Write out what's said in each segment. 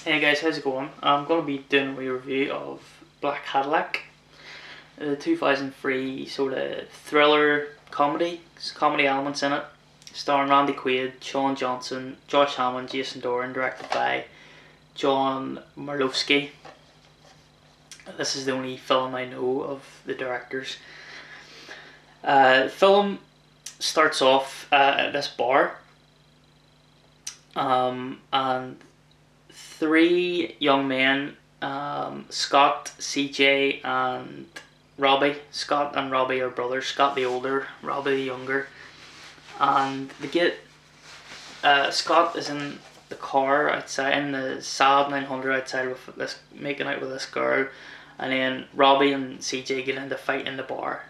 Hey guys, how's it going? I'm going to be doing a wee review of Black Cadillac, the 2003 sort of thriller comedy. There's comedy elements in it, starring Randy Quaid, Sean Johnson, Josh Hammond, Jason Doran, directed by John Marlovsky. This is the only film I know of the directors. The film starts off at this bar, and three young men, Scott, CJ, and Robbie. Scott and Robbie are brothers. Scott the older, Robbie the younger. And they get Scott is in the car outside in the Saab 900 outside with this, making out with this girl, and then Robbie and CJ get into a fight in the bar.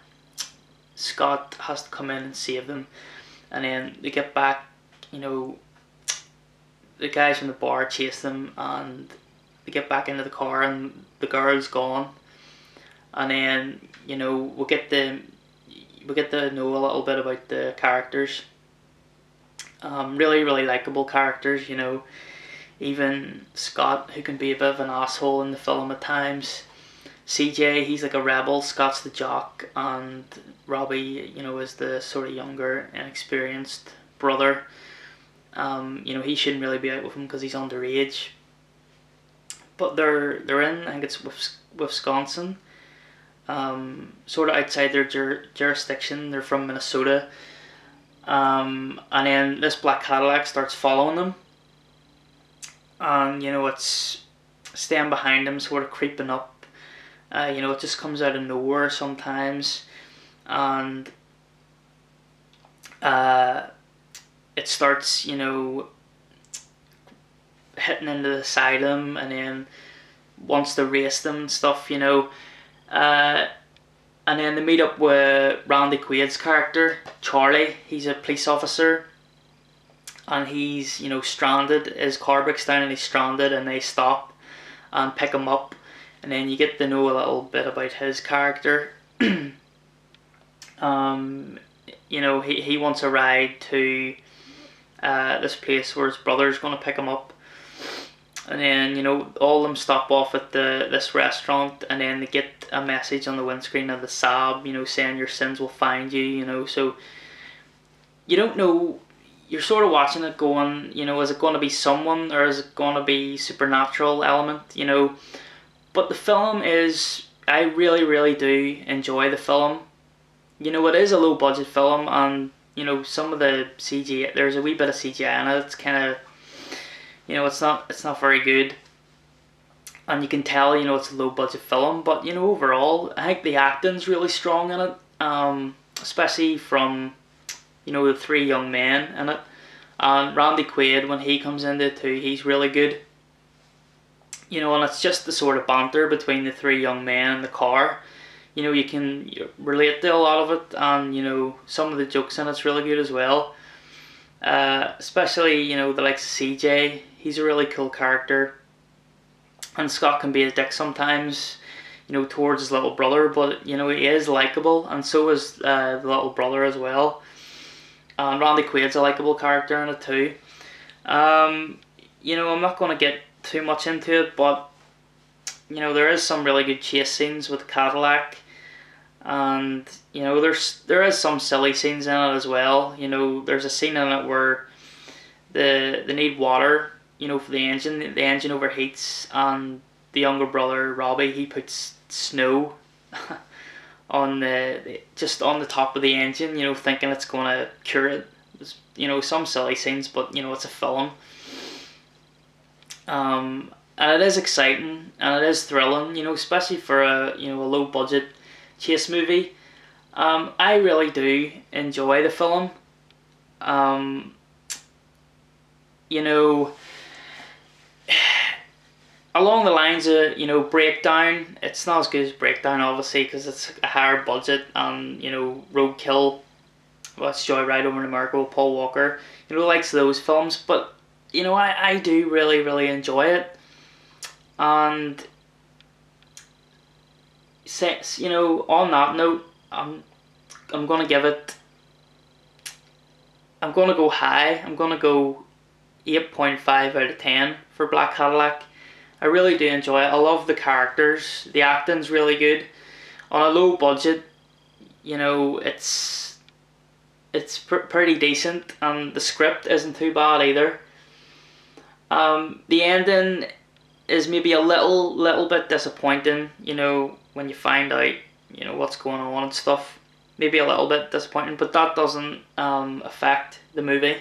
Scott has to come in and save them, and then they get back. The guys from the bar chase them, and they get back into the car, and the girl's gone. And then we get to know a little bit about the characters. Really likable characters. Even Scott, who can be a bit of an asshole in the film at times. CJ, he's like a rebel. Scott's the jock, and Robbie, is the sort of younger, inexperienced brother. He shouldn't really be out with him because he's underage. But they're in, I think it's Wisconsin, sort of outside their jurisdiction. They're from Minnesota, and then this black Cadillac starts following them, and it's staying behind them, sort of creeping up. It just comes out of nowhere sometimes, and it starts, hitting into the side of them, and then wants to race them and stuff, and then they meet up with Randy Quaid's character, Charlie. He's a police officer, and he's, stranded. His car breaks down and he's stranded, and they stop and pick him up, and then you get to know a little bit about his character. He wants a ride to this place where his brother's going to pick him up, and then all of them stop off at this restaurant, and then they get a message on the windscreen of the Saab, saying your sins will find you. So you don't know, you're sort of watching it going, is it going to be someone, or is it going to be supernatural element, but the film is, I really do enjoy the film. It is a low budget film, and some of the CGI, there's a wee bit of CGI in it. It's kind of, it's not very good, and you can tell, it's a low budget film. But overall, I think the acting's really strong in it, especially from, the three young men in it, and Randy Quaid, when he comes into it too, he's really good. And it's just the sort of banter between the three young men in the car. You can relate to a lot of it, and some of the jokes in it's really good as well. Especially the likes of CJ. He's a really cool character, and Scott can be a dick sometimes, towards his little brother, but he is likable, and so is the little brother as well. And Randy Quaid's a likable character in it too. I'm not going to get too much into it, but there is some really good chase scenes with Cadillac, and there is some silly scenes in it as well. There's a scene in it where they need water, for the engine. The engine overheats, and the younger brother Robbie, he puts snow on just on the top of the engine, thinking it's gonna cure it. Some silly scenes, but it's a film. And it is exciting, and it is thrilling, especially for a low budget chase movie. I really do enjoy the film. Along the lines of Breakdown, it's not as good as Breakdown, obviously, because it's a higher budget, and Roadkill, well, it's Joyride Over in America with Paul Walker, likes those films. But I do really enjoy it. And since, on that note, I'm gonna give it, I'm gonna go high. I'm gonna go 8.5 out of 10 for Black Cadillac. I really do enjoy it. I love the characters. The acting's really good. On a low budget, it's pretty decent, and the script isn't too bad either. The ending is maybe a little bit disappointing. When you find out what's going on and stuff. Maybe a little bit disappointing, but that doesn't affect the movie.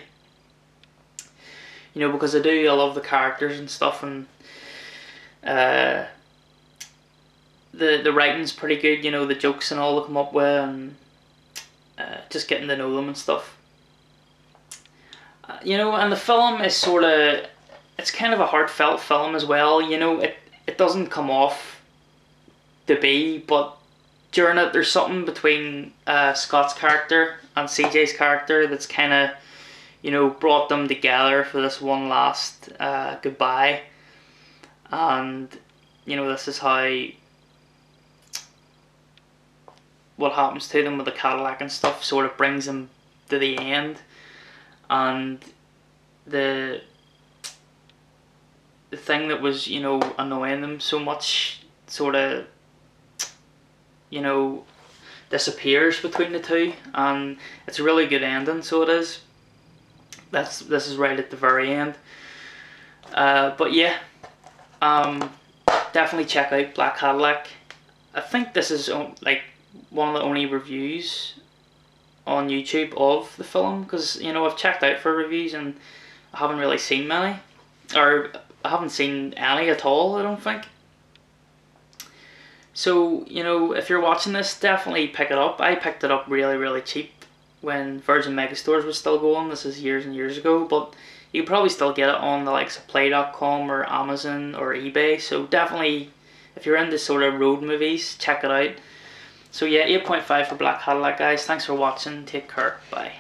Because I love the characters and stuff, and the writing's pretty good. The jokes and all they come up with, and just getting to know them and stuff. And the film is it's kind of a heartfelt film as well. It doesn't come off to be, but during it there's something between Scott's character and CJ's character that's kind of brought them together for this one last goodbye. And this is how what happens to them with the Cadillac and stuff sort of brings them to the end. And the thing that was annoying them so much sort of disappears between the two, and it's a really good ending. So it is. This is right at the very end. But yeah, definitely check out Black Cadillac. I think this is like one of the only reviews on YouTube of the film, because I've checked out for reviews and I haven't really seen many, or I haven't seen any at all, I don't think. So if you're watching this, definitely pick it up. I picked it up really cheap when Virgin Megastores was still going. This is years and years ago, but you can probably still get it on the likes of Play.com or Amazon or eBay. So definitely, if you're into sort of road movies, check it out. So yeah, 8.5 for Black Cadillac, guys. Thanks for watching. Take care. Bye.